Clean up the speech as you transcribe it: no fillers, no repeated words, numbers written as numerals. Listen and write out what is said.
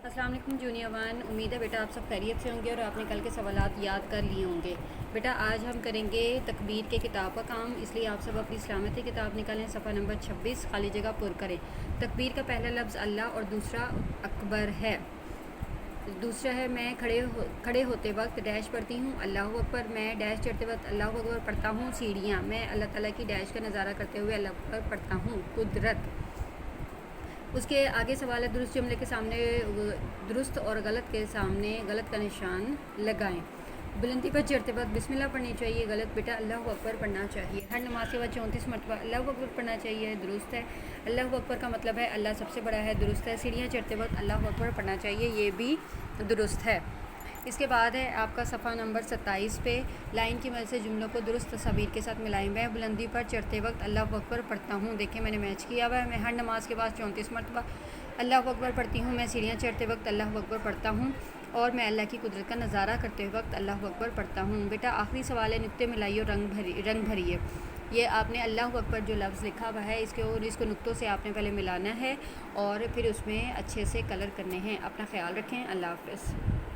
अस्सलाम वालेकुम junior one. उम्मीद है बेटा आप सब खैरियत से होंगे और आपने कल के सवालात याद कर लिए होंगे। बेटा आज हम करेंगे तकबीर के किताब का काम, इसलिए आप सब अपनी सलामती किताब निकालें, सफ़ा नंबर 26 खाली जगह पुर करें। तकबीर का पहला लफ्ज़ अल्लाह और दूसरा अकबर है। दूसरा है मैं खड़े होते वक्त डैश पढ़ती हूँ अल्लाह अकबर। मैं डैश चढ़ते वक्त अल्लाह अकबर पढ़ता हूँ। सीढ़ियाँ मैं अल्लाह ताला की डैश का नज़ारा करते हुए अल्लाह अकबर पढ़ता हूँ। कुदरत। उसके आगे सवाल है दुरुस्त जुमले के सामने दुरुस्त और गलत के सामने गलत का निशान लगाएं। बुलंदी पर चढ़ते वक्त बिस्मिल्लाह पढ़नी चाहिए, गलत। बेटा अल्लाह अकबर पढ़ना चाहिए। हर नमाज के बाद 34 मरतबा अल्लाह अकबर पढ़ना चाहिए, दुरुस्त है। अल्लाह अकबर का मतलब है अल्लाह सबसे बड़ा है, दुरुस्त है। सीढ़ियाँ चढ़ते वक्त अल्लाह अकबर पढ़ना चाहिए, ये भी दुरुस्त है। इसके बाद है आपका सफ़ा नंबर 27 पे लाइन की मदद से जुमलों को दुरुस्त तस्वीर के साथ मिलाएं। मैं बुलंदी पर चढ़ते वक्त अल्लाह अकबर पढ़ता हूँ। देखिए मैंने मैच किया हुआ है। मैं हर नमाज के बाद 34 मरतबा अल्लाह अकबर पढ़ती हूँ। मैं सीढ़ियाँ चढ़ते वक्त अल्लाह अकबर पढ़ता हूँ और मैं अल्लाह की कुदरत का नज़ारा करते वक्त अल्लाह अकबर पढ़ता हूँ। बेटा आखिरी सवाल है नुक्ते मिलाइए और रंग भरिए। ये आपने अल्लाह अकबर जो लफ्ज़ लिखा हुआ है इसको नुक्तों से आपने पहले मिलाना है और फिर उसमें अच्छे से कलर करने हैं। अपना ख्याल रखें। अल्लाह हाफ़िज़।